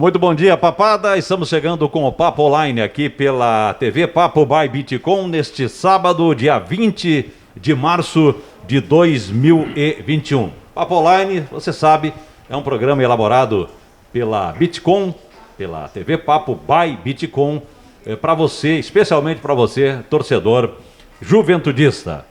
Muito bom dia, papada. Estamos chegando com o Papo Online aqui pela TV Papo by Bitcom neste sábado, dia 20 de março de 2021. Papo Online, você sabe, é um programa elaborado pela Bitcom, pela TV Papo by Bitcom, para você, especialmente para você, torcedor juventudista.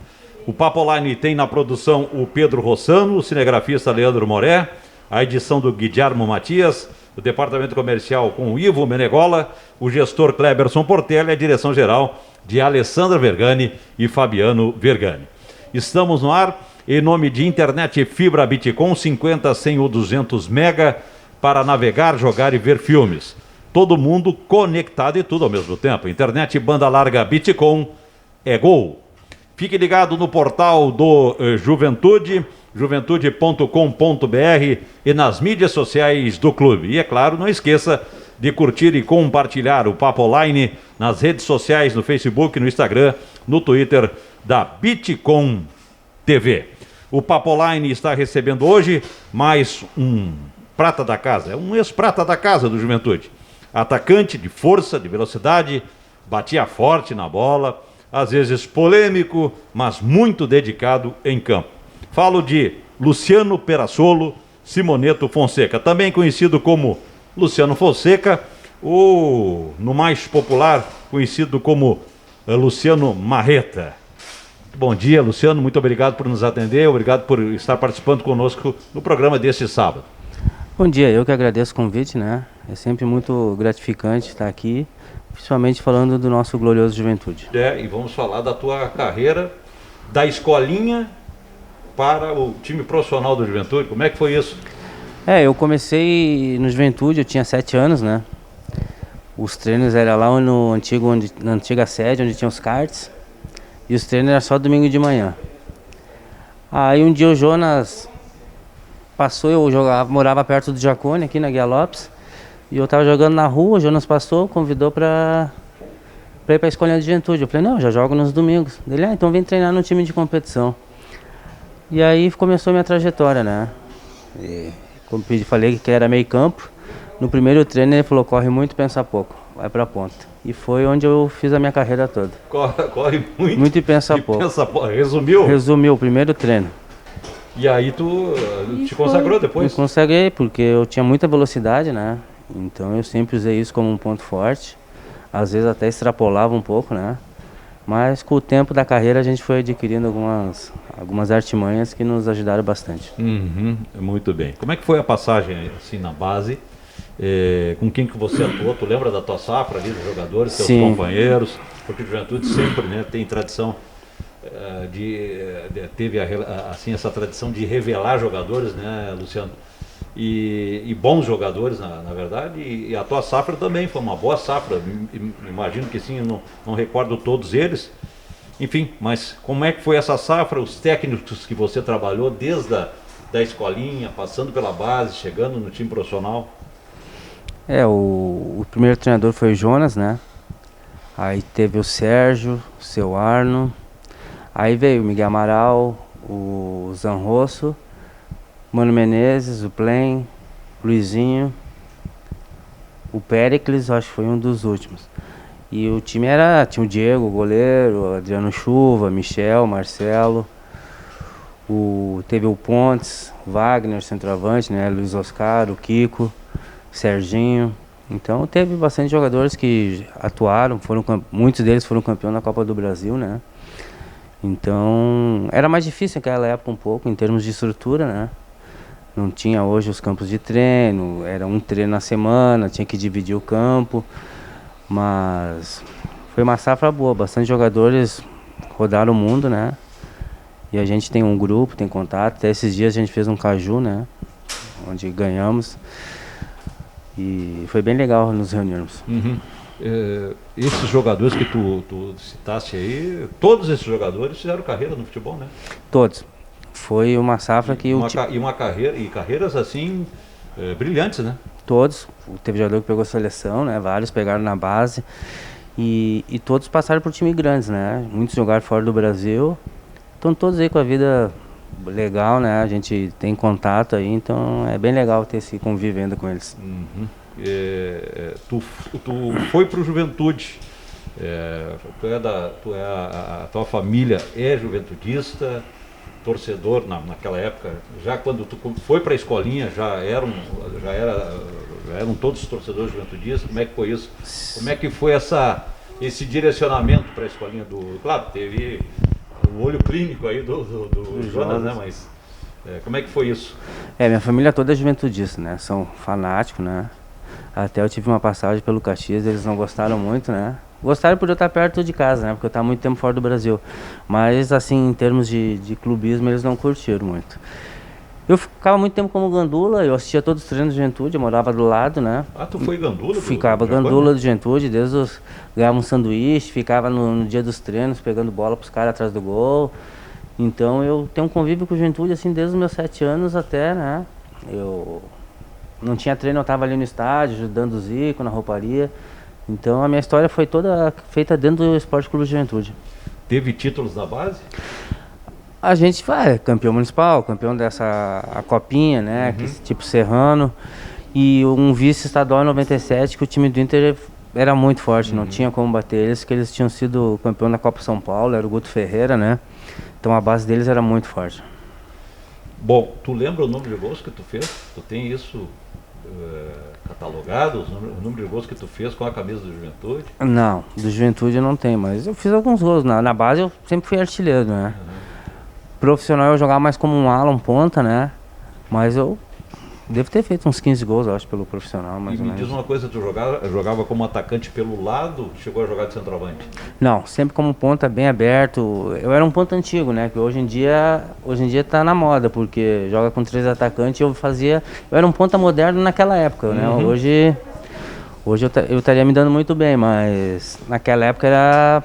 O Papo Online tem na produção o Pedro Rossano, o cinegrafista Leandro Moré, a edição do Guilhermo Matias, o departamento comercial com o Ivo Menegola, o gestor Kleberson Portela e a direção geral de Alessandra Vergani e Fabiano Vergani. Estamos no ar em nome de internet fibra Bitcom 50, 100 ou 200 mega para navegar, jogar e ver filmes. Todo mundo conectado e tudo ao mesmo tempo. Internet banda larga Bitcom é gol. Fique ligado no portal do Juventude, juventude.com.br e nas mídias sociais do clube. E é claro, não esqueça de curtir e compartilhar o Papo Online nas redes sociais, no Facebook, no Instagram, no Twitter da Bitcom TV. O Papo Online está recebendo hoje mais um prata da casa, é um ex-prata da casa do Juventude. Atacante de força, de velocidade, batia forte na bola, às vezes polêmico, mas muito dedicado em campo. Falo de Luciano Perassolo Simoneto Fonseca, também conhecido como Luciano Fonseca, ou no mais popular, conhecido como Luciano Marreta. Bom dia, Luciano, muito obrigado por nos atender, obrigado por estar participando conosco no programa deste sábado. Bom dia, eu que agradeço o convite, né? É sempre muito gratificante estar aqui, principalmente falando do nosso glorioso Juventude. E vamos falar da tua carreira, da escolinha para o time profissional do Juventude. Como é que foi isso? Eu comecei no Juventude, eu tinha 7 anos, né? Os treinos eram lá na antiga sede, onde tinha os karts, e os treinos eram só domingo de manhã. Aí um dia o Jonas passou, morava perto do Jacone, aqui na Guia Lopes, e eu tava jogando na rua, o Jonas passou, convidou pra ir pra escolinha de Juventude. Eu falei, não, eu já jogo nos domingos. Ele, então vem treinar no time de competição. E aí começou a minha trajetória, né? E, como eu falei que era meio campo, no primeiro treino ele falou, corre muito, pensa pouco, vai pra ponta. E foi onde eu fiz a minha carreira toda. Corre muito. Muito e pensa pouco. Resumiu? Resumiu o primeiro treino. E aí tu te consagrou depois? Me consagrei, porque eu tinha muita velocidade, né? Então eu sempre usei isso como um ponto forte. Às vezes até extrapolava um pouco, né? Mas com o tempo da carreira a gente foi adquirindo algumas artimanhas que nos ajudaram bastante. Muito bem. Como é que foi a passagem assim na base? Com quem que você atuou? Tu lembra da tua safra ali, dos jogadores, seus Sim. companheiros? Porque o Juventude sempre, né, tem tradição teve assim essa tradição de revelar jogadores, né, Luciano? E bons jogadores, na verdade, e a tua safra também foi uma boa safra, imagino que sim, eu não recordo todos eles, enfim, mas como é que foi essa safra, os técnicos que você trabalhou desde da escolinha, passando pela base, chegando no time profissional? O primeiro treinador foi o Jonas, né? Aí teve o Sérgio, o seu Arno, aí veio o Miguel Amaral, o Zanrosso, Mano Menezes, o Plen, Luizinho, o Péricles, acho que foi um dos últimos. E o time tinha o Diego, o goleiro, o Adriano Chuva, Michel, Marcelo, teve o Pontes, Wagner, centroavante, né? Luiz Oscar, o Kiko, Serginho. Então teve bastante jogadores que atuaram, muitos deles foram campeões da Copa do Brasil, né? Então era mais difícil naquela época um pouco, em termos de estrutura, né? Não tinha hoje os campos de treino, era um treino na semana, tinha que dividir o campo, mas foi uma safra boa, bastante jogadores rodaram o mundo, né? E a gente tem um grupo, tem contato, até esses dias a gente fez um caju, né? Onde ganhamos, e foi bem legal nos reunirmos. Esses jogadores que tu citaste aí, todos esses jogadores fizeram carreira no futebol, né? Todos. Foi uma safra que carreiras assim brilhantes, né? Todos. Teve jogador que pegou seleção, né? Vários pegaram na base. E todos passaram por times grandes, né? Muitos jogaram fora do Brasil. Estão todos aí com a vida legal, né? A gente tem contato aí, então é bem legal ter esse convívio ainda com eles. Tu foi para o Juventude. A tua família é juventudista, torcedor naquela época. Já quando tu foi para a escolinha, já eram todos torcedores juventudistas. Como é que foi isso? Como é que foi esse direcionamento para a escolinha do... Claro, teve o olho clínico aí do Jonas, né? Mas como é que foi isso? Minha família toda é juventudista, né? São fanáticos, né? Até eu tive uma passagem pelo Caxias, eles não gostaram muito, né? Gostaram por eu estar perto de casa, né? Porque eu estava muito tempo fora do Brasil. Mas, assim, em termos de clubismo, eles não curtiram muito. Eu ficava muito tempo como gandula, eu assistia todos os treinos de Juventude, eu morava do lado, né? Ah, tu foi gandula? Ficava gandula do Juventude, ganhava um sanduíche, ficava no dia dos treinos, pegando bola pros caras atrás do gol. Então, eu tenho um convívio com o Juventude, assim, desde os meus 7 anos até, né? Eu não tinha treino, eu estava ali no estádio, ajudando o Zico, na rouparia. Então a minha história foi toda feita dentro do Esporte Clube de Juventude. Teve títulos na base? A gente vai, campeão municipal, campeão a copinha, né, tipo Serrano, e um vice-estadual em 97, que o time do Inter era muito forte, não tinha como bater eles, que eles tinham sido campeão da Copa São Paulo, era o Guto Ferreira, né, então a base deles era muito forte. Bom, tu lembra o número de gols que tu fez? Tu tem isso catalogado, o número de gols que tu fez com a camisa do Juventude? Não, do Juventude eu não tenho, mas eu fiz alguns gols. Na base eu sempre fui artilheiro, né? Profissional eu jogava mais como um ala, um ponta, né? Mas eu devo ter feito uns 15 gols, eu acho, pelo profissional. Mais e me diz uma coisa, tu jogava como atacante pelo lado, chegou a jogar de centroavante? Não, sempre como ponta, bem aberto. Eu era um ponta antigo, né? Que hoje em dia tá na moda, porque joga com 3 atacantes. Eu era um ponta moderno naquela época, né? Hoje eu estaria me dando muito bem, mas naquela época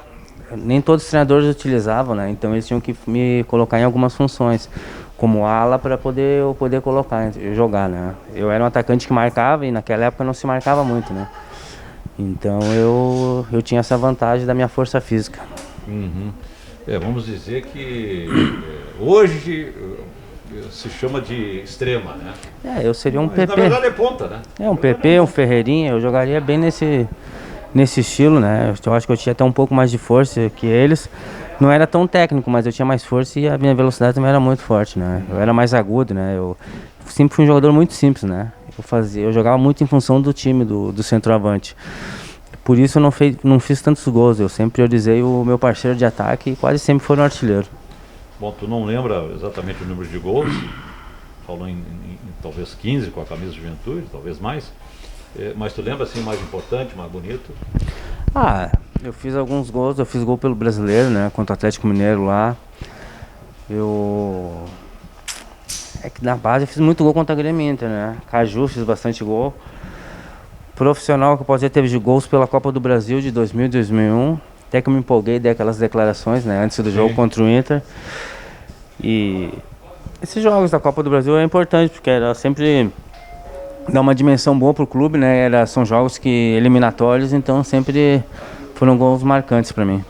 nem todos os treinadores utilizavam, né? Então eles tinham que me colocar em algumas funções, como ala, para eu poder colocar, jogar, né? Eu era um atacante que marcava e naquela época não se marcava muito, né? Então eu tinha essa vantagem da minha força física. Vamos dizer que hoje se chama de extrema, né? Eu seria um PP. Na verdade é ponta, né? Um PP, um Ferreirinha, eu jogaria bem nesse estilo, né? Eu acho que eu tinha até um pouco mais de força que eles. Não era tão técnico, mas eu tinha mais força e a minha velocidade também era muito forte, né? Eu era mais agudo, né? Eu sempre fui um jogador muito simples, né? Eu jogava muito em função do time, do centroavante. Por isso eu não fiz tantos gols, eu sempre priorizei o meu parceiro de ataque e quase sempre foi um artilheiro. Bom, tu não lembra exatamente o número de gols? Falou em talvez 15 com a camisa de Juventude, talvez mais. Mas tu lembra assim, mais importante, mais bonito? Eu fiz alguns gols, eu fiz gol pelo Brasileiro, né, contra o Atlético Mineiro lá. É que na base eu fiz muito gol contra a Grêmio Inter, né, Caju fiz bastante gol. Profissional que eu posso dizer, teve de gols pela Copa do Brasil de 2000 e 2001. Até que eu me empolguei, dei aquelas declarações, né, antes do jogo contra o Inter. E esses jogos da Copa do Brasil é importante, porque era sempre dar uma dimensão boa pro clube, né, são jogos eliminatórios, então sempre foram gols marcantes para mim.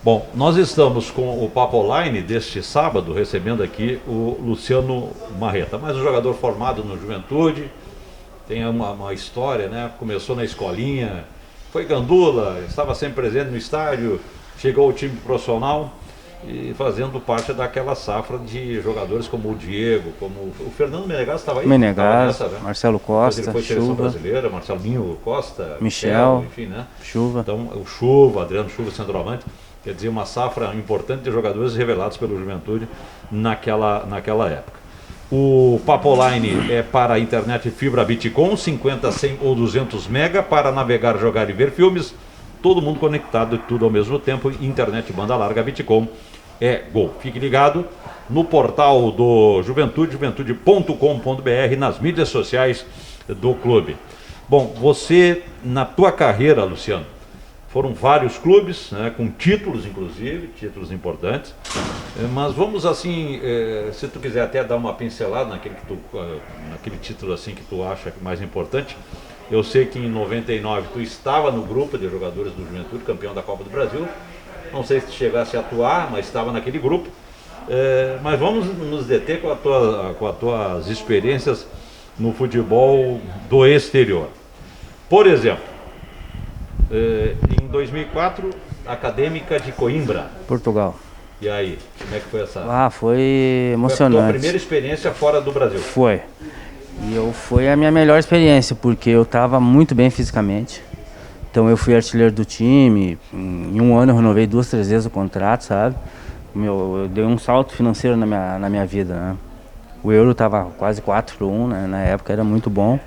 Bom, nós estamos com o Papo Online deste sábado, recebendo aqui o Luciano Marreta, mas um jogador formado no Juventude, tem uma história, né? Começou na escolinha, foi gandula, estava sempre presente no estádio, chegou ao time profissional e fazendo parte daquela safra de jogadores como o Diego, como o Fernando Menegas estava aí. Menegas, né? Marcelo Costa, ele foi seleção Chuva brasileira, Marcelinho Costa, Michel, enfim, né? Chuva. Então o Chuva, Adriano Chuva, centroavante, quer dizer, uma safra importante de jogadores revelados pelo Juventude naquela época. O Papo Online é para a internet fibra Bitcom, 50, 100 ou 200 mega, para navegar, jogar e ver filmes, todo mundo conectado e tudo ao mesmo tempo, internet banda larga Bitcom é Gol. Fique ligado no portal do Juventude, juventude.com.br, nas mídias sociais do clube. Bom, você, na tua carreira, Luciano, foram vários clubes, né, com títulos, inclusive, títulos importantes. Mas vamos assim, se tu quiser até dar uma pincelada naquele título assim que tu acha mais importante. Eu sei que em 99 tu estava no grupo de jogadores do Juventude, campeão da Copa do Brasil. Não sei se tu chegasse a atuar, mas estava naquele grupo. Mas vamos nos deter com as tuas experiências no futebol do exterior. Por exemplo, em 2004, Acadêmica de Coimbra. Portugal. E aí, como é que foi essa? Foi emocionante. Foi a tua primeira experiência fora do Brasil? Foi. Foi a minha melhor experiência, porque eu estava muito bem fisicamente. Então eu fui artilheiro do time, em um ano eu renovei 2, 3 vezes o contrato, sabe? Eu dei um salto financeiro na minha vida, né? O euro estava quase 4-1, né? Na época era muito bom.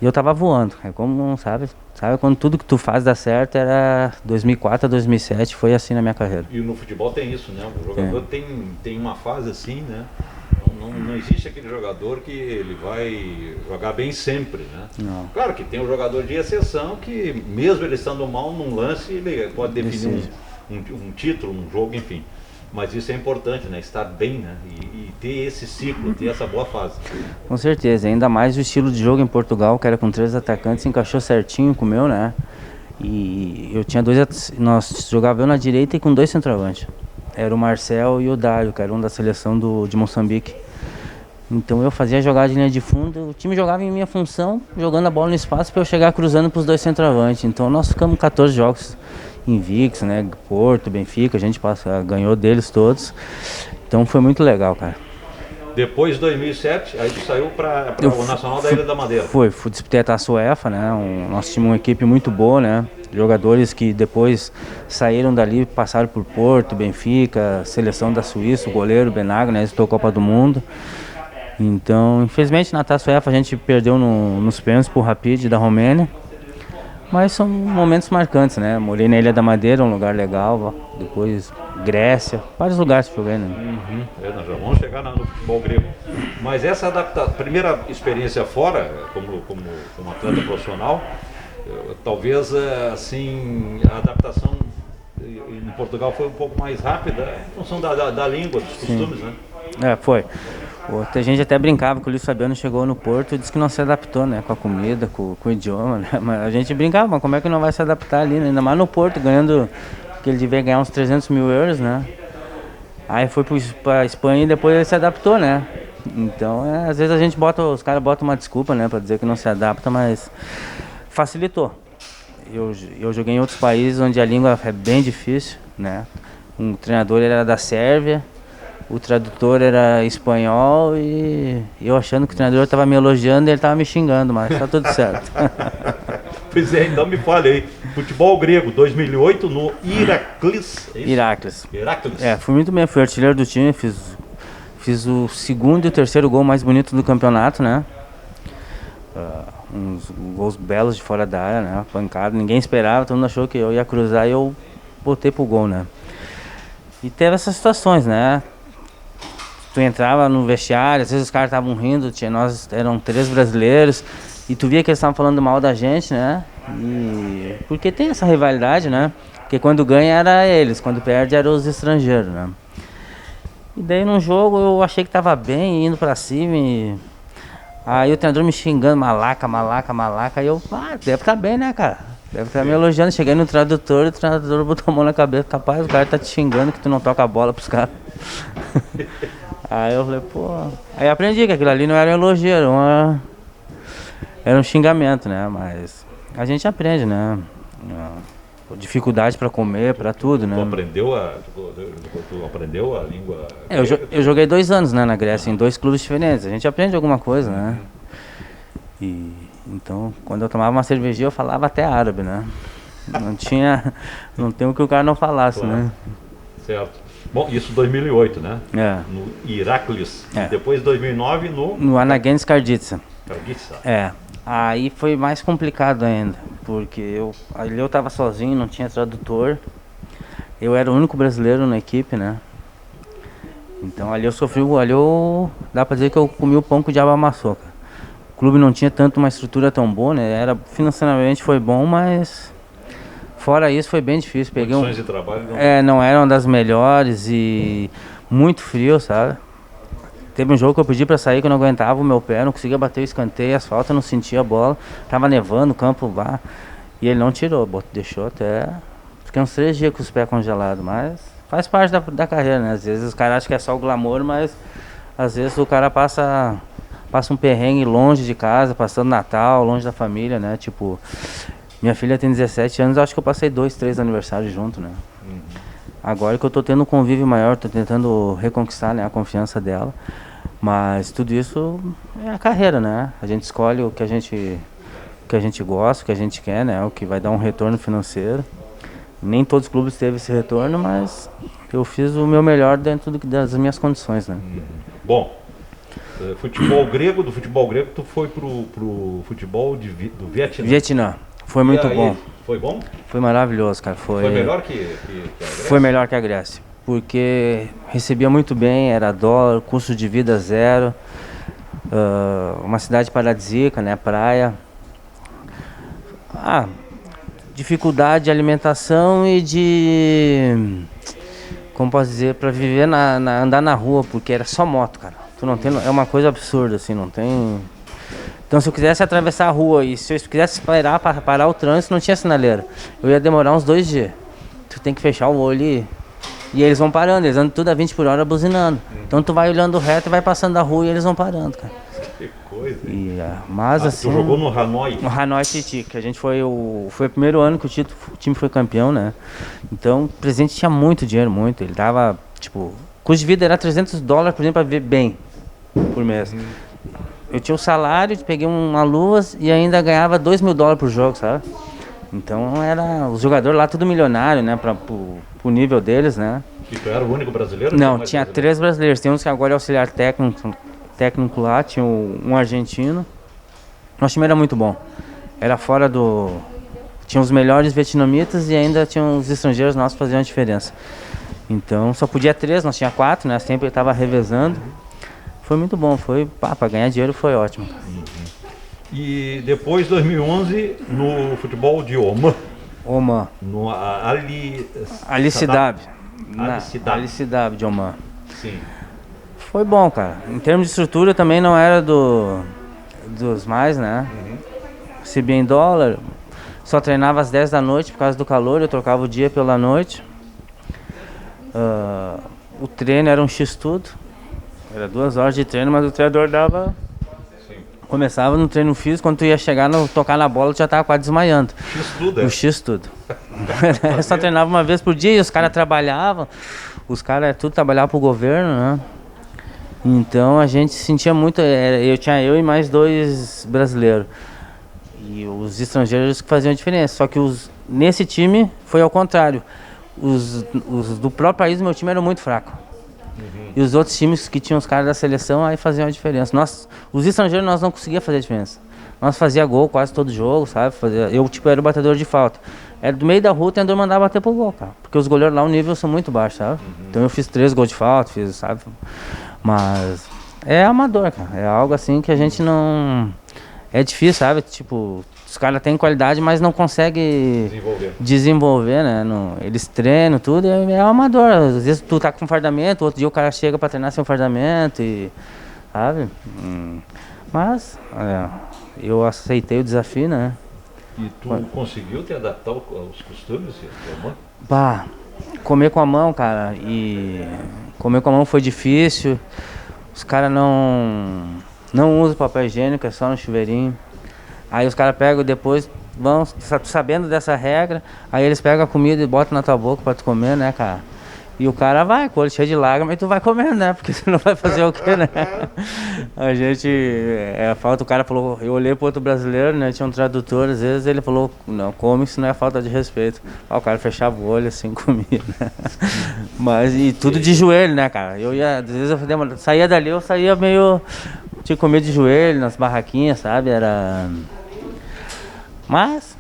E eu estava voando, é como, sabe quando tudo que tu faz dá certo, era 2004 a 2007, foi assim na minha carreira. E no futebol tem isso, né? O jogador tem uma fase assim, né? Não existe aquele jogador que ele vai jogar bem sempre, né? Não. Claro que tem um jogador de exceção que, mesmo ele estando mal num lance, ele pode definir um título, um jogo, enfim. Mas isso é importante, né? Estar bem, né? E ter esse ciclo, ter essa boa fase. Com certeza, ainda mais o estilo de jogo em Portugal, que era com 3 atacantes, encaixou certinho com o meu, né? E eu tinha nós jogava eu na direita e com 2 centroavantes. Era o Marcel e o Dário, que era um da seleção de Moçambique. Então eu fazia jogada de linha de fundo, o time jogava em minha função, jogando a bola no espaço para eu chegar cruzando para os 2 centroavantes. Então nós ficamos 14 jogos invictos, né? Porto, Benfica, a gente ganhou deles todos. Então foi muito legal, cara. Depois de 2007, aí tu saiu para o Nacional da Ilha da Madeira. Fui disputei a Taça UEFA, né? Nós tínhamos uma equipe muito boa, né? Jogadores que depois saíram dali, passaram por Porto, Benfica, seleção da Suíça, o goleiro Benago, né? Disputou a Copa do Mundo. Então, infelizmente na Taça UEFA a gente perdeu nos pênaltis pro Rapid da Romênia. Mas são momentos marcantes, né? Morei na Ilha da Madeira, um lugar legal. Depois Grécia, vários lugares que joguei, né? Nós já vamos chegar no futebol grego. Mas essa primeira experiência fora, como atleta profissional, talvez assim a adaptação em Portugal foi um pouco mais rápida em função da língua, dos costumes, né? Foi. A gente até brincava que o Luiz Fabiano chegou no Porto e disse que não se adaptou, né? Com a comida, com o idioma, né? Mas a gente brincava, mas como é que não vai se adaptar ali, né? Ainda mais no Porto, ganhando, que ele devia ganhar uns 300 mil euros, né? Aí foi pra Espanha e depois ele se adaptou, né? Então, às vezes os caras botam uma desculpa, né? Pra dizer que não se adapta, mas facilitou. Eu joguei em outros países onde a língua é bem difícil, né? Um treinador era da Sérvia, o tradutor era espanhol e eu achando que o treinador estava me elogiando e ele estava me xingando, mas tá tudo certo. Pois é, então me fale aí. Futebol grego, 2008 no Iraklis. É isso? Iraklis. Fui muito bem, fui artilheiro do time, fiz o segundo e o terceiro gol mais bonito do campeonato, né? Uns gols belos de fora da área, né? Pancada, ninguém esperava, todo mundo achou que eu ia cruzar e eu botei pro gol, né? E teve essas situações, né? Tu entrava no vestiário, às vezes os caras estavam rindo, nós eram 3 brasileiros, e tu via que eles estavam falando mal da gente, né? Porque tem essa rivalidade, né? Porque quando ganha era eles, quando perde eram os estrangeiros, né? E daí num jogo eu achei que tava bem, indo pra cima, aí o treinador me xingando, malaca, aí eu, deve tá bem, né, cara? Deve estar me elogiando. Cheguei no tradutor e o treinador botou a mão na cabeça, capaz, o cara tá te xingando que tu não toca a bola pros caras. Aí eu falei, Aí aprendi que aquilo ali não era um elogio, era um xingamento, né? Mas a gente aprende, né? Dificuldade pra comer, pra tudo, né? Tu aprendeu a língua? Eu joguei 2 anos, né, na Grécia, em 2 clubes diferentes. A gente aprende alguma coisa, né? Então, quando eu tomava uma cervejinha, eu falava até árabe, né? Não tem o que o cara não falasse, claro, né? Certo. Bom, isso 2008, né? No Iraklis. Depois 2009 no Anagens Karditsa. Karditsa. Aí foi mais complicado ainda, porque ali eu tava sozinho, não tinha tradutor. Eu era o único brasileiro na equipe, né? Então ali eu sofri, dá pra dizer que eu comi o pão que o diabo amassou, cara. O clube não tinha tanto uma estrutura tão boa, né? Financeiramente foi bom, mas fora isso foi bem difícil. Condições de trabalho não eram das melhores e muito frio, sabe? Teve um jogo que eu pedi pra sair que eu não aguentava o meu pé, não conseguia bater o escanteio, as faltas, não sentia a bola. Tava nevando, o campo lá. E ele não tirou, deixou até... Fiquei uns 3 dias com os pés congelados, mas faz parte da carreira, né? Às vezes os caras acham que é só o glamour, mas às vezes o cara passa passa um perrengue longe de casa, passando Natal, longe da família, né? Tipo, minha filha tem 17 anos, acho que eu passei 2, 3 aniversários junto, né? Agora que eu tô tendo um convívio maior, tô tentando reconquistar, né, a confiança dela. Mas tudo isso é a carreira, né? A gente escolhe o que a gente gosta, o que a gente quer, né? O que vai dar um retorno financeiro. Nem todos os clubes teve esse retorno, mas eu fiz o meu melhor dentro das minhas condições, né? Bom, futebol grego, do futebol grego tu foi pro futebol do Vietnã. Vietnã, foi muito bom. Foi bom? Foi maravilhoso, cara. Foi melhor que a Grécia? Foi melhor que a Grécia, porque recebia muito bem, era dólar, custo de vida zero, uma cidade paradisíaca, né, praia. Dificuldade de alimentação e de, como posso dizer, para viver andar na rua, porque era só moto, cara. Tu não tem, é uma coisa absurda, assim, não tem. Então, se eu quisesse atravessar a rua e se eu quisesse parar o trânsito, não tinha sinaleira. Eu ia demorar uns 2 dias. Tu tem que fechar o olho e eles vão parando, eles andam tudo a 20 por hora buzinando. Então, tu vai olhando reto e vai passando a rua e eles vão parando, cara. Que coisa, hein? Mas assim... Tu jogou no Hanoi? No Hanoi City, que a gente foi o primeiro ano que o time foi campeão, né? Então, o presidente tinha muito dinheiro, muito. Ele dava, tipo... Custo de vida era $300, por exemplo, pra viver bem por mês. Eu tinha um salário, peguei uma luvas e ainda ganhava $2.000 por jogo, sabe? Então os jogadores lá tudo milionário, né? Pro nível deles, né? E tu era o único brasileiro? Não, tinha 3 brasileiros. Tem uns que agora é auxiliar técnico lá, tinha um argentino. Nosso time era muito bom. Era fora do... Tinha os melhores vietnamitas e ainda tinha os estrangeiros nossos que faziam a diferença. Então só podia 3, nós tinha 4, né? Sempre estava revezando. Foi muito bom, para ganhar dinheiro foi ótimo. E depois, 2011, no futebol de Oman. No Ali Sidab de Oman. Sim. Foi bom, cara. Em termos de estrutura também não era dos mais, né? Recebia em dólar. Só treinava às 10 da noite por causa do calor, eu trocava o dia pela noite. O treino era um X-tudo. Era 2 horas de treino, mas o treinador dava... Sim. Começava no treino físico, quando tu ia tocar na bola, tu já tava quase desmaiando. X-tudo, O X-tudo. Eu só treinava uma vez por dia e os caras trabalhavam. Os caras tudo trabalhavam pro governo, né? Então a gente sentia muito... Tinha eu e mais 2 brasileiros. E os estrangeiros que faziam a diferença. Só que nesse time foi ao contrário. Os do próprio país, meu time era muito fraco. E os outros times que tinham os caras da seleção, aí faziam a diferença. Os estrangeiros, nós não conseguíamos fazer a diferença. Nós fazia gol quase todo jogo, sabe? Eu, era o batedor de falta. Era do meio da rua, o treinador mandava bater pro gol, cara. Porque os goleiros lá, o nível são muito baixo, sabe? Então eu fiz 3 gols de falta, sabe? Mas é amador, cara. É algo assim que a gente não... É difícil, sabe? Tipo, os caras têm qualidade, mas não conseguem desenvolver, né? Eles treinam tudo, é amador. Às vezes tu tá com fardamento, outro dia o cara chega pra treinar sem fardamento, sabe? Mas eu aceitei o desafio, né? E tu conseguiu te adaptar aos costumes? Comer com a mão, cara, comer com a mão foi difícil. Os caras não usam papel higiênico, é só no chuveirinho. Aí os caras pegam depois, vão sabendo dessa regra, aí eles pegam a comida e botam na tua boca pra tu comer, né, cara? E o cara vai, com o olho cheio de lágrimas, e tu vai comendo, né? Porque tu não vai fazer o quê, né? A gente... falta, o cara falou, eu olhei pro outro brasileiro, né? Tinha um tradutor, às vezes ele falou, não, come, isso não é falta de respeito. O cara fechava o olho assim, comia, né? Mas, e tudo de joelho, né, cara? Às vezes eu saía dali, eu saía meio... Tinha que comer de joelho, nas barraquinhas, sabe? Mas,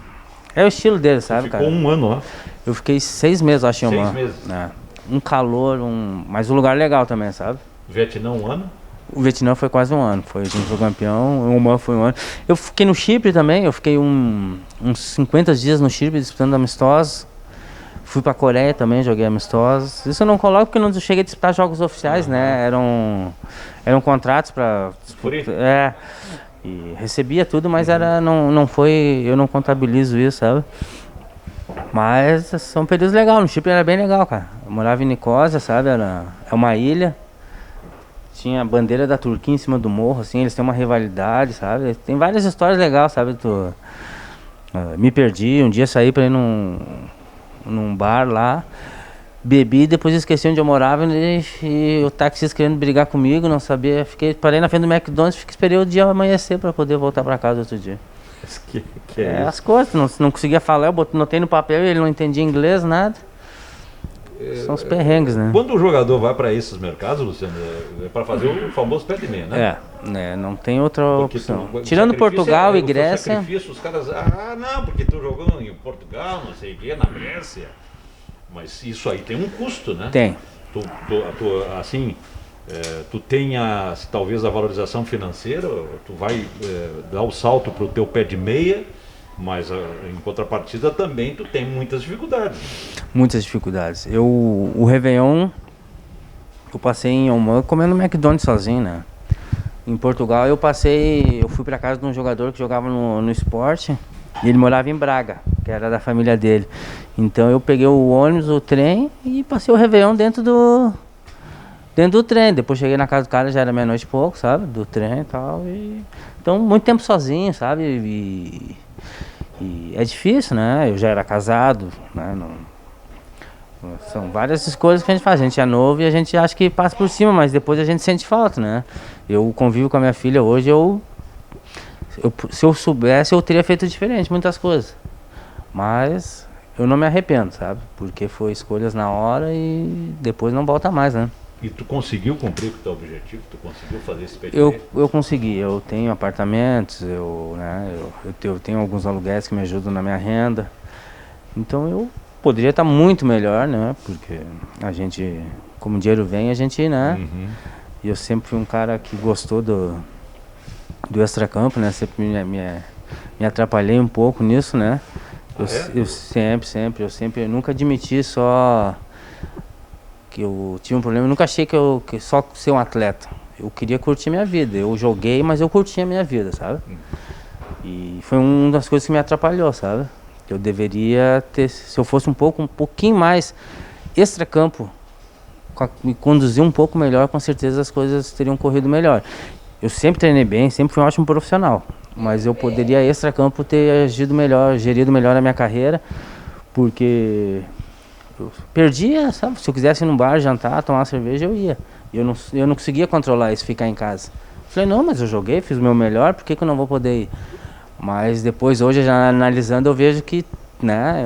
é o estilo dele, sabe, cara? Ficou 1 ano lá? Eu fiquei 6 meses, acho, em Oman. 6 meses? Um calor, mas um lugar legal também, sabe? Vietnã 1 ano? O Vietnã foi quase 1 ano, a gente foi campeão, o Oman foi 1 ano. Eu fiquei no Chipre também, eu fiquei uns 50 dias no Chipre disputando amistosos. Fui pra Coreia também, joguei amistosos. Isso eu não coloco porque eu não cheguei a disputar jogos oficiais, né? Eram contratos pra... E recebia tudo, mas não foi... Eu não contabilizo isso, sabe? Mas são períodos legais, no Chipre era bem legal, cara. Eu morava em Nicosia, sabe? É uma ilha. tinha a bandeira da Turquia em cima do morro, assim, eles têm uma rivalidade, sabe? Tem várias histórias legais, sabe? Me perdi, um dia saí pra ir num bar lá, bebi, depois esqueci onde eu morava e o taxista querendo brigar comigo, não sabia, parei na frente do McDonald's, esperei o dia amanhecer pra poder voltar pra casa outro dia. Que é As coisas, não conseguia falar, eu notei no papel e ele não entendia inglês, nada. São os perrengues, né? Quando o jogador vai para esses mercados, Luciano, é para fazer o famoso pé de meia, né? Não tem outra opção. O Tirando Portugal e o Grécia. Sacrifício, os caras, não, porque tu jogou em Portugal, não sei o quê, na Grécia. Mas isso aí tem um custo, né? Tem. Tu tenha talvez a valorização financeira, tu vai dar o salto para o teu pé de meia, mas em contrapartida também tu tem muitas dificuldades. Muitas dificuldades. O Réveillon, eu passei em Oman comendo McDonald's sozinho, né? Em Portugal eu fui para casa de um jogador que jogava no esporte e ele morava em Braga, que era da família dele. Então eu peguei o ônibus, o trem e passei o Réveillon dentro do trem. Depois cheguei na casa do cara, já era meia-noite e pouco, sabe? Do trem e tal. Então muito tempo sozinho, sabe? E é difícil, né? Eu já era casado, né? São várias escolhas que a gente faz. A gente é novo e a gente acha que passa por cima, mas depois a gente sente falta, né? Eu convivo com a minha filha hoje, se eu soubesse, eu teria feito diferente, muitas coisas. Mas eu não me arrependo, sabe? Porque foi escolhas na hora e depois não volta mais, né? E tu conseguiu cumprir com o teu objetivo? Tu conseguiu fazer esse pé de meia? meia? Eu consegui. Eu tenho apartamentos, eu tenho alguns aluguéis que me ajudam na minha renda. Então eu poderia estar muito melhor, né? Porque a gente, como o dinheiro vem, a gente, né? Uhum. E eu sempre fui um cara que gostou do extracampo, né? Sempre me atrapalhei um pouco nisso, né? Eu sempre, eu nunca admiti só que eu tinha um problema, eu nunca achei que só ser um atleta. Eu queria curtir minha vida. Eu joguei, mas eu curtia a minha vida, sabe? E foi uma das coisas que me atrapalhou, sabe? Eu deveria ter, se eu fosse um pouquinho mais extracampo, me conduzir um pouco melhor, com certeza as coisas teriam corrido melhor. Eu sempre treinei bem, sempre fui um ótimo profissional, mas eu poderia extracampo ter agido melhor, gerido melhor a minha carreira, porque eu perdia, sabe? Se eu quisesse ir num bar, jantar, tomar uma cerveja, eu ia. Eu não conseguia controlar isso, ficar em casa. Falei, não, mas eu joguei, fiz o meu melhor, por que eu não vou poder ir? Mas depois, hoje, já analisando, eu vejo que, né,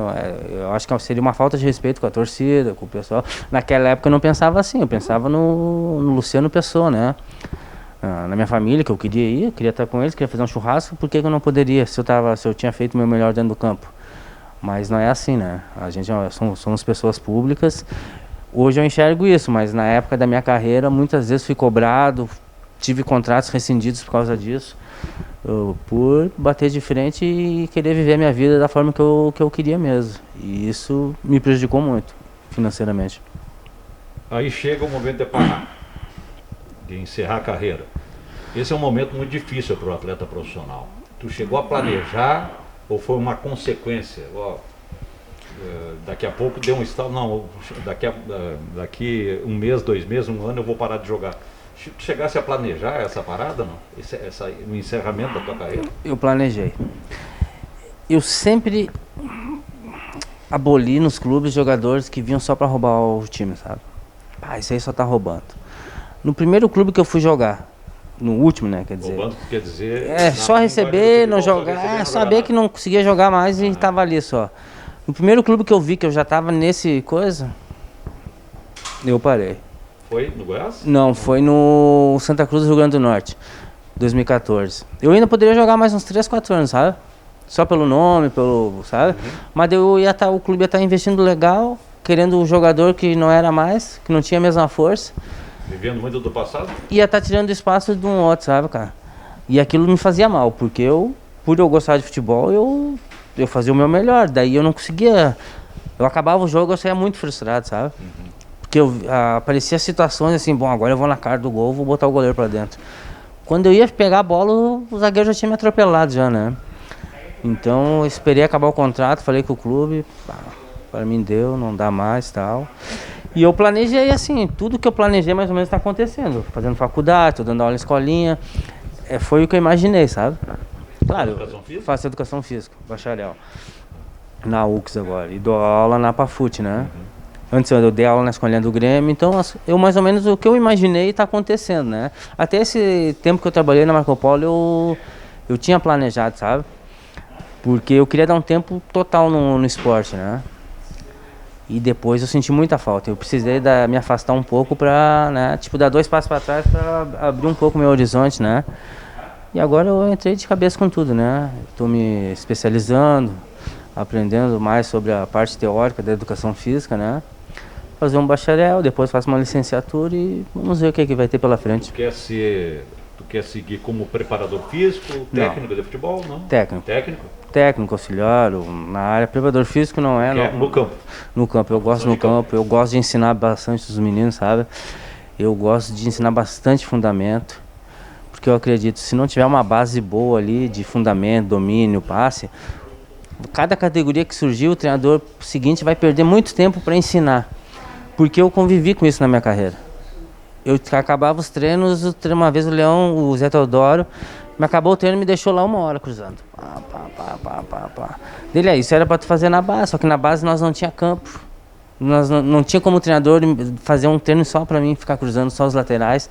eu acho que seria uma falta de respeito com a torcida, com o pessoal. Naquela época eu não pensava assim, eu pensava no Luciano Pessoa, né? Na minha família, que eu queria ir, queria estar com eles, queria fazer um churrasco, por que eu não poderia, se eu tinha feito o meu melhor dentro do campo? Mas não é assim, né? A gente somos pessoas públicas. Hoje eu enxergo isso, mas na época da minha carreira, muitas vezes fui cobrado, tive contratos rescindidos por causa disso, por bater de frente e querer viver a minha vida da forma que eu queria mesmo. E isso me prejudicou muito, financeiramente. Aí chega o momento de parar, de encerrar a carreira. Esse é um momento muito difícil para o atleta profissional. Tu chegou a planejar ou foi uma consequência? Daqui a pouco deu um estalo, não, daqui um mês, 2 meses, 1 ano eu vou parar de jogar. Tu chegasse a planejar essa parada, não? O encerramento da tua carreira? Eu planejei. Eu sempre aboli nos clubes jogadores que vinham só para roubar o time, sabe? Isso aí só tá roubando. No primeiro clube que eu fui jogar, no último, né, quer dizer... Roubando quer dizer... só receber, não jogar, saber que não conseguia jogar mais e tava ali só. No primeiro clube que eu vi que eu já tava nesse coisa, eu parei. Foi no Goiás? Não, foi no Santa Cruz do Rio Grande do Norte, 2014. Eu ainda poderia jogar mais uns 3, 4 anos, sabe? Só pelo nome, sabe? Uhum. Mas o clube ia estar investindo legal, querendo um jogador que não era mais, que não tinha a mesma força. Vivendo muito do passado? Ia estar tirando espaço de um outro, sabe, cara? E aquilo me fazia mal, porque por eu gostar de futebol, eu fazia o meu melhor. Daí eu não conseguia... Eu acabava o jogo, eu saía muito frustrado, sabe? Uhum. Porque aparecia situações assim, bom, agora eu vou na cara do gol, vou botar o goleiro pra dentro. Quando eu ia pegar a bola, o zagueiro já tinha me atropelado já, né? Então eu esperei acabar o contrato, falei com o clube, para mim deu, não dá mais e tal. E eu planejei assim, tudo que eu planejei mais ou menos está acontecendo. Fazendo faculdade, tô dando aula em escolinha. Foi o que eu imaginei, sabe? Claro, eu faço educação física, bacharel. Na UX agora. E dou aula na Pafut, né? Antes eu dei aula na escolinha do Grêmio, então eu mais ou menos o que eu imaginei está acontecendo, né? Até esse tempo que eu trabalhei na Marco Polo, eu tinha planejado, sabe? Porque eu queria dar um tempo total no esporte, né? E depois eu senti muita falta. Eu precisei me afastar um pouco para, né, tipo, dar 2 passos para trás para abrir um pouco o meu horizonte, né? E agora eu entrei de cabeça com tudo, né? Estou me especializando, aprendendo mais sobre a parte teórica da educação física, né? Fazer um bacharel, depois faço uma licenciatura e vamos ver o que vai ter pela frente. Tu quer seguir como preparador físico, técnico de futebol, não? Técnico. Técnico? Técnico, auxiliar, na área. Preparador físico não é. No campo? No campo, eu gosto no campo. Eu gosto de ensinar bastante os meninos, sabe? Eu gosto de ensinar bastante fundamento. Porque eu acredito, se não tiver uma base boa ali de fundamento, domínio, passe, cada categoria que surgir, o treinador seguinte vai perder muito tempo para ensinar. Porque eu convivi com isso na minha carreira. Eu acabava os treinos, uma vez o Leão, o Zé Teodoro, me acabou o treino e me deixou lá 1 hora cruzando. Dele é isso, era para tu fazer na base, só que na base nós não tinha campo. Nós não tinha como treinador fazer um treino só para mim, ficar cruzando só os laterais.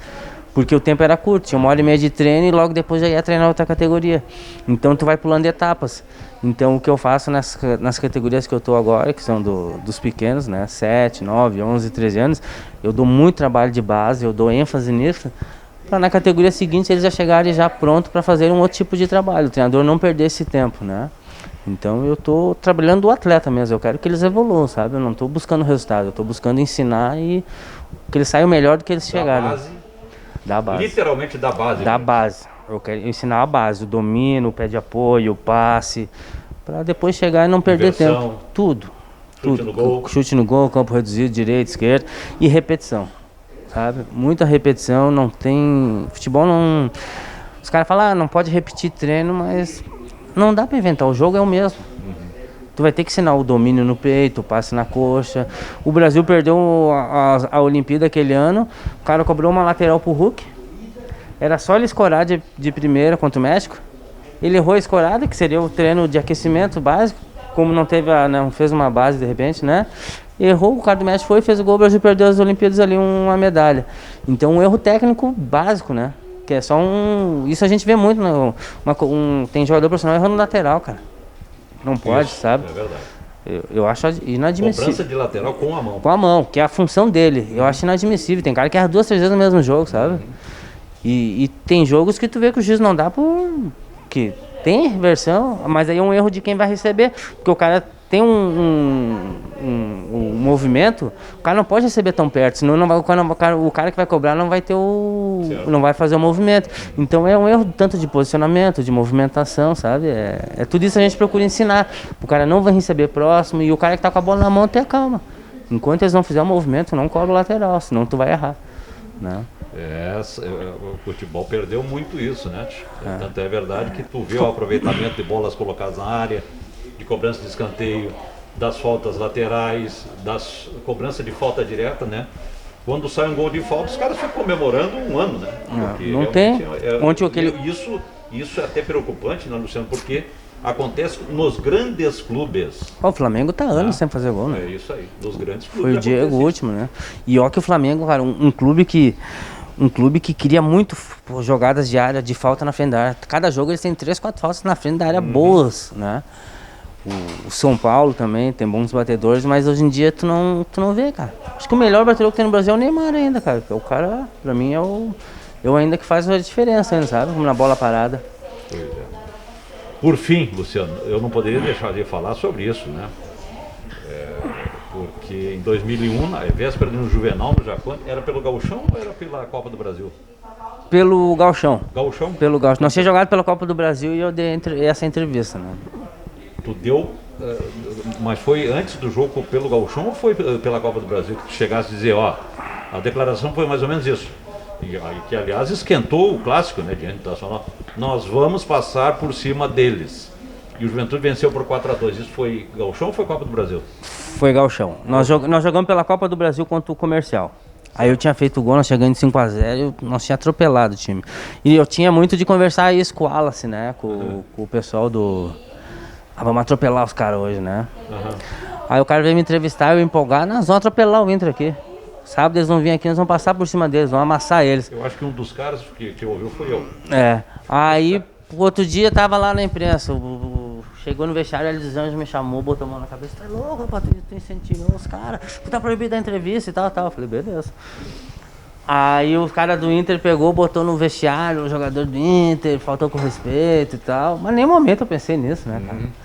Porque o tempo era curto, tinha 1h30 de treino e logo depois já ia treinar outra categoria. Então tu vai pulando etapas. Então o que eu faço nas categorias que eu estou agora, que são dos pequenos, né, 7, 9, 11, 13 anos, eu dou muito trabalho de base, eu dou ênfase nisso, para na categoria seguinte eles já chegarem já pronto para fazer um outro tipo de trabalho, o treinador não perder esse tempo, né? Então eu estou trabalhando o atleta mesmo, eu quero que eles evoluam, sabe? Eu não estou buscando resultado, eu estou buscando ensinar e que eles saiam melhor do que eles chegaram. Da base. Literalmente da base. Da base. Eu quero ensinar a base, o domínio, o pé de apoio, o passe, para depois chegar e não perder tempo. Tudo. Chute no gol. Chute no gol, campo reduzido, direita, esquerda e repetição. Sabe? Muita repetição, não tem... Futebol não... Os caras falam, não pode repetir treino, mas não dá para inventar, o jogo é o mesmo. Tu vai ter que ensinar o domínio no peito, o passe na coxa. O Brasil perdeu a Olimpíada aquele ano. O cara cobrou uma lateral pro Hulk. Era só ele escorar de primeira contra o México. Ele errou a escorada, que seria o treino de aquecimento básico. Como não fez uma base de repente, né? Errou, o cara do México foi e fez o gol. O Brasil perdeu as Olimpíadas ali, uma medalha. Então um erro técnico básico, né? Que é só isso a gente vê muito. Tem jogador profissional errando lateral, cara. Não pode, isso, sabe? É verdade. Eu acho inadmissível. Cobrança de lateral com a mão. Com a mão, que é a função dele. Eu acho inadmissível. Tem cara que erra 2, 3 vezes no mesmo jogo, sabe? E tem jogos que tu vê que o juiz não dá que tem reversão, mas aí é um erro de quem vai receber. Porque o cara tem um movimento, o cara não pode receber tão perto, senão o cara que vai cobrar não vai ter não vai fazer o movimento. Então é um erro tanto de posicionamento, de movimentação, sabe? É tudo isso a gente procura ensinar. O cara não vai receber próximo e o cara que tá com a bola na mão tenha calma. Enquanto eles não fizerem o movimento, não cobra o lateral, senão tu vai errar, né? O futebol perdeu muito isso, né? Tanto é verdade que tu vê o aproveitamento de bolas colocadas na área, de cobrança de escanteio, das faltas laterais, das cobranças de falta direta, né? Quando sai um gol de falta, os caras ficam comemorando 1 ano, né? Não tem. Isso é até preocupante, né, Luciano? Porque acontece nos grandes clubes. O Flamengo tá anos sem fazer gol, né? É isso aí, nos grandes clubes. Foi o Diego o último, né? E ó que o Flamengo, cara, um clube que queria muito jogadas de área, de falta na frente da área. Cada jogo eles têm 3, 4 faltas na frente da área boas, né? O São Paulo também tem bons batedores, mas hoje em dia tu não vê, cara. Acho que o melhor batedor que tem no Brasil é o Neymar ainda, cara. Porque o cara, pra mim, eu ainda que faz a diferença ainda, sabe? Como na bola parada. Pois é. Por fim, Luciano, eu não poderia deixar de falar sobre isso, né? Porque em 2001, na véspera de um Juvenal no Japão, era pelo Gauchão ou era pela Copa do Brasil? Pelo Gauchão. Gauchão? Pelo Gauchão. Nós tínhamos jogado pela Copa do Brasil e eu dei essa entrevista, né? Tu deu, mas foi antes do jogo pelo Gauchão ou foi pela Copa do Brasil que tu chegasse a dizer, ó, a declaração foi mais ou menos isso, que aliás esquentou o clássico, né, diante do Nacional, nós vamos passar por cima deles. E o Juventude venceu por 4-2. Isso foi Gauchão ou foi Copa do Brasil? Foi gauchão. Nós jogamos pela Copa do Brasil contra o Comercial. Aí eu tinha feito o gol, nós chegando de 5-0, nós tinha atropelado o time. E eu tinha muito de conversar isso com o Wallace, né? Com o pessoal do... vamos atropelar os caras hoje, né? Aí o cara veio me entrevistar, eu empolgar, nós vamos atropelar o Inter aqui. Sábado eles vão vir aqui, nós vamos passar por cima deles, vamos amassar eles. Eu acho que um dos caras que ouviu foi eu. Aí, outro dia, tava lá na imprensa, chegou no vestiário, ele dos Anjos me chamou, botou a mão na cabeça, tá louco, rapaz, tu incentivou os caras, tu tá proibido da entrevista e tal. Eu falei, beleza. Aí o cara do Inter pegou, botou no vestiário, o jogador do Inter, faltou com respeito e tal. Mas em nenhum momento eu pensei nisso, né, cara?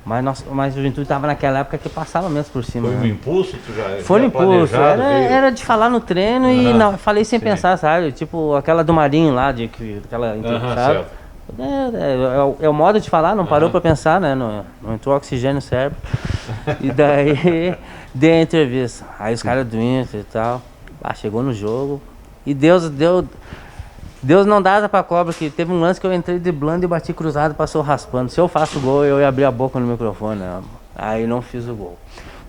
Mas o Juventude tava naquela época que passava mesmo por cima. Foi um né? impulso? Tu já Foi um impulso, era de falar no treino e falei sem sim. pensar, sabe? Tipo aquela do Marinho lá, aquela sabe? Certo. É o modo de falar, não parou pra pensar, né? Não entrou oxigênio no cérebro. E daí dei a entrevista. Aí os caras do Inter e tal. Chegou no jogo. E Deus não dá asa pra cobra, que teve um lance que eu entrei driblando e bati cruzado, passou raspando. Se eu faço gol, eu ia abrir a boca no microfone. Né? Aí não fiz o gol.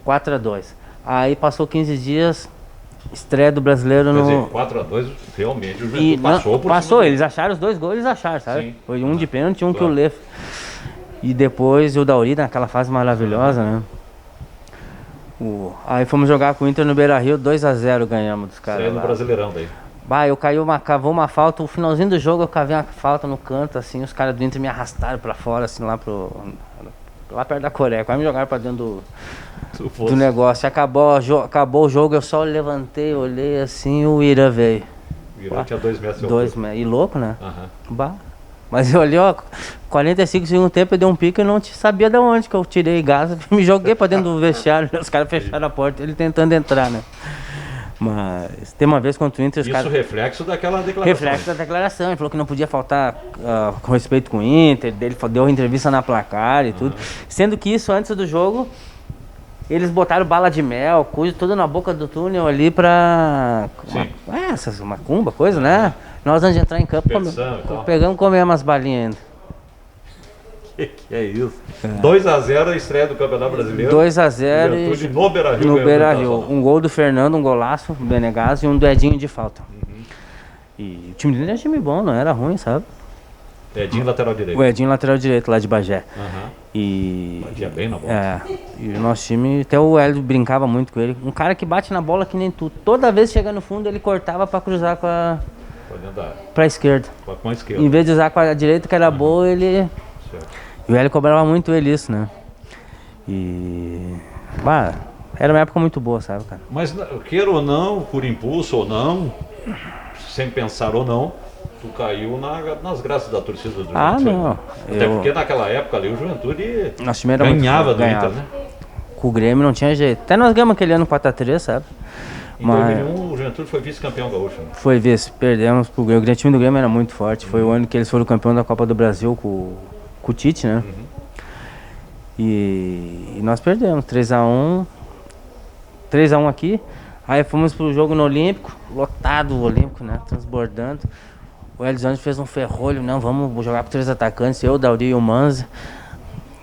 4-2. Aí passou 15 dias, estreia do Brasileiro no... Quer dizer, 4-2, realmente o Juventude passou por Passou, cima. eles acharam os 2 gols, eles acharam, sabe? Sim. Foi um de pênalti e um que o Lef. E depois o Dauri, naquela fase maravilhosa, né? Aí fomos jogar com o Inter no Beira-Rio, 2-0 ganhamos dos caras. Saiu no Brasileirão daí. Eu cavou uma falta, o finalzinho do jogo eu cavei uma falta no canto, assim, os caras do Inter me arrastaram pra fora, assim, lá perto da Coreia, quase me jogaram pra dentro do negócio. Acabou o jogo, eu só levantei, olhei assim, o Ira veio. O Ira tinha 2 metros. 2 metros, e louco, né? Mas eu olhei, 45 segundos tempo, eu dei um pique e não sabia de onde que eu tirei gás, me joguei pra dentro do vestiário, os caras fecharam a porta, ele tentando entrar, né? Mas tem uma vez contra o Inter... Isso reflexo daquela declaração. Reflexo da declaração. Ele falou que não podia faltar com respeito com o Inter. Ele deu entrevista na Placar e tudo. Sendo que isso, antes do jogo, eles botaram bala de mel, tudo na boca do túnel ali pra... essas macumba, coisa, né? Nós, antes de entrar em campo, pegamos e comemos umas balinhas ainda. Que é isso? 2-0 a estreia do Campeonato Brasileiro. 2-0 no Beira-Rio. No Beira-Rio. Um gol do Fernando, um golaço, do Benegas e um do Edinho de falta. E o time dele era time bom, não era ruim, sabe? Edinho lateral direito. O Edinho lateral direito lá de Bagé. Batia bem na bola. E o nosso time, até o Hélio brincava muito com ele. Um cara que bate na bola que nem tu. Toda vez que chega no fundo, ele cortava pra cruzar pra esquerda. Com a esquerda. Em vez de usar com a direita, que era boa, ele... E o Hélio cobrava muito ele isso, né? Era uma época muito boa, sabe, cara? Mas queira ou não, por impulso ou não, sem pensar ou não, tu caiu nas graças da torcida do Juventude. Não. Até porque naquela época ali o Juventude nosso time era ganhava do Inter, né? Com o Grêmio não tinha jeito. Até nós ganhamos aquele ano 4-3, sabe? Em 2001 o Juventude foi vice-campeão gaúcho. Né? Foi vice, perdemos pro Grêmio. O time do Grêmio era muito forte. Foi o ano que eles foram campeão da Copa do Brasil com o Tite, né? E nós perdemos 3-1 aqui. Aí fomos pro jogo no Olímpico, lotado o Olímpico, né? Transbordando. O Elisandro fez um ferrolho, não, vamos jogar com 3 atacantes, eu, o Dauri e o Manzi.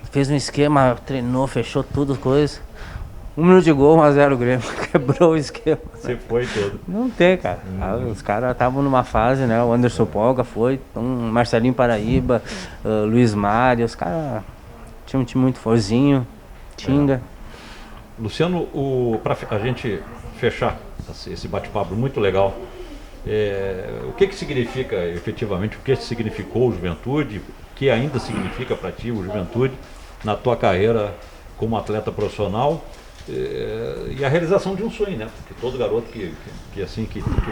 Fez um esquema, treinou, fechou tudo, coisa. 1 minuto de gol, 1-0 o Grêmio, quebrou o esquema. Você foi todo. Não tem, cara. Os caras estavam numa fase, né? O Anderson Polga foi, Marcelinho Paraíba, Luiz Mário, os caras tinham um time muito forzinho, Tinga. Luciano, para a gente fechar esse bate-papo muito legal, o que significa efetivamente, o que significou o Juventude, o que ainda significa para ti o Juventude na tua carreira como atleta profissional? E a realização de um sonho, né? Porque todo garoto que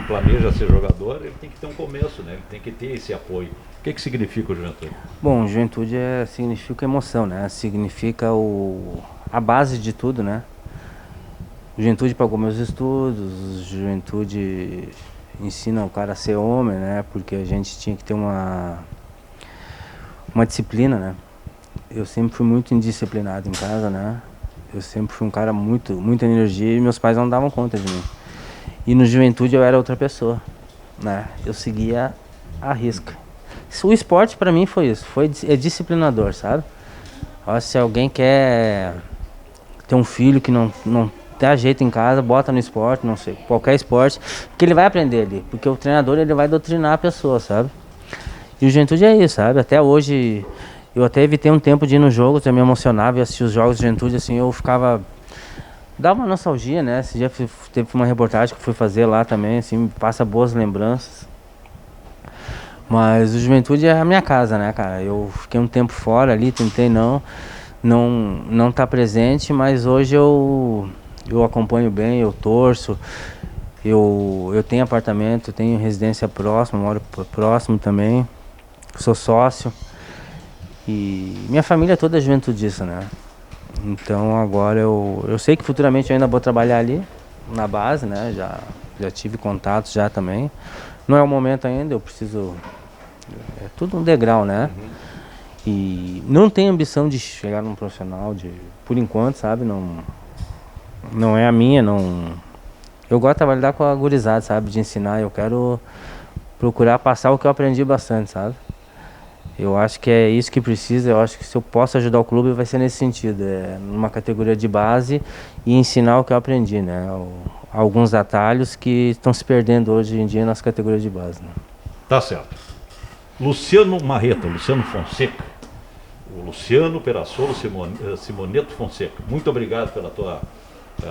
planeja ser jogador, ele tem que ter um começo, né? Ele tem que ter esse apoio. O que significa o Juventude? Bom, Juventude significa emoção, né? Significa a base de tudo, né? Juventude pagou meus estudos, Juventude ensina o cara a ser homem, né? Porque a gente tinha que ter uma disciplina, né? Eu sempre fui muito indisciplinado em casa, né? Eu sempre fui um cara muita energia e meus pais não davam conta de mim. E no Juventude eu era outra pessoa, né? Eu seguia a risca. O esporte pra mim foi isso, é disciplinador, sabe? Ó, se alguém quer ter um filho que não dá jeito em casa, bota no esporte, não sei, qualquer esporte, que ele vai aprender ali, porque o treinador ele vai doutrinar a pessoa, sabe? E o Juventude é isso, sabe? Até hoje, eu até evitei um tempo de ir nos jogos, eu me emocionava e assistir os jogos de Juventude, assim, eu ficava... Dá uma nostalgia, né? Esse dia teve uma reportagem que eu fui fazer lá também, assim, me passa boas lembranças. Mas o Juventude é a minha casa, né, cara? Eu fiquei um tempo fora ali, tentei não tá presente, mas hoje eu acompanho bem, eu torço, eu tenho apartamento, tenho residência próxima, moro próximo também, sou sócio. E minha família toda é juventudista, né? Então agora eu sei que futuramente eu ainda vou trabalhar ali na base, né? Já tive contatos já também. Não é o momento ainda, eu preciso... É tudo um degrau, né? E não tenho ambição de chegar num profissional, por enquanto, sabe? Não é a minha, não... Eu gosto de trabalhar com a gurizada, sabe? De ensinar, eu quero procurar passar o que eu aprendi bastante, sabe? Eu acho que é isso que precisa, eu acho que se eu posso ajudar o clube vai ser nesse sentido, numa categoria de base e ensinar o que eu aprendi, né? Alguns atalhos que estão se perdendo hoje em dia nas categorias de base, né? Tá certo. Luciano Marreta, Luciano Fonseca, o Luciano Perassolo Simoneto Fonseca, muito obrigado pela tua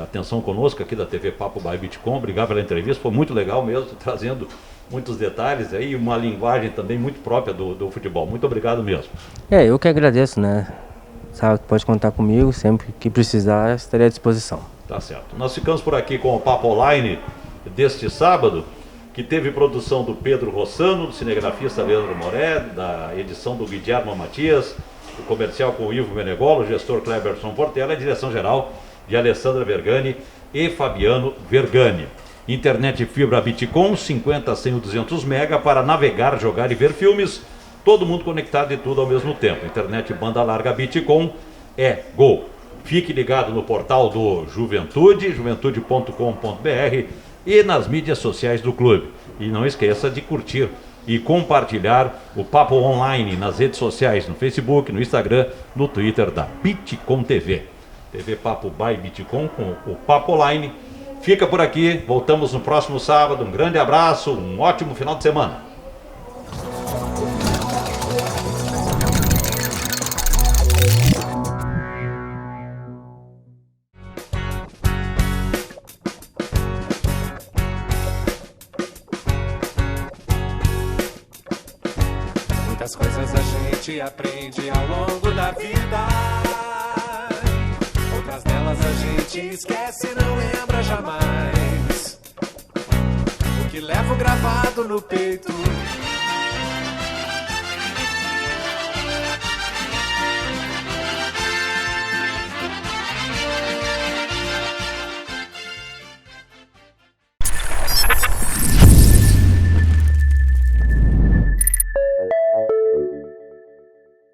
atenção conosco aqui da TV Papo by Bitcom, obrigado pela entrevista, foi muito legal mesmo, trazendo muitos detalhes aí, uma linguagem também muito própria do futebol. Muito obrigado mesmo. Eu que agradeço, né? Sabe, pode contar comigo, sempre que precisar, estarei à disposição. Tá certo. Nós ficamos por aqui com o Papo Online deste sábado, que teve produção do Pedro Rossano, do cinegrafista Leandro Moré, da edição do Guilherme Matias, o comercial com o Ivo Menegolo, o gestor Cleberson Portela, a direção geral de Alessandra Vergani e Fabiano Vergani. Internet fibra Bitcom, 50, 100 ou 200 mega para navegar, jogar e ver filmes. Todo mundo conectado e tudo ao mesmo tempo. Internet banda larga Bitcom é Gol. Fique ligado no portal do Juventude, juventude.com.br e nas mídias sociais do clube. E não esqueça de curtir e compartilhar o Papo Online nas redes sociais, no Facebook, no Instagram, no Twitter da Bitcom TV. TV Papo by Bitcom com o Papo Online. Fica por aqui, voltamos no próximo sábado. Um grande abraço, um ótimo final de semana. Muitas coisas a gente aprende ao longo da vida. Outras delas a gente esquece e não lembra jamais. O que levo gravado no peito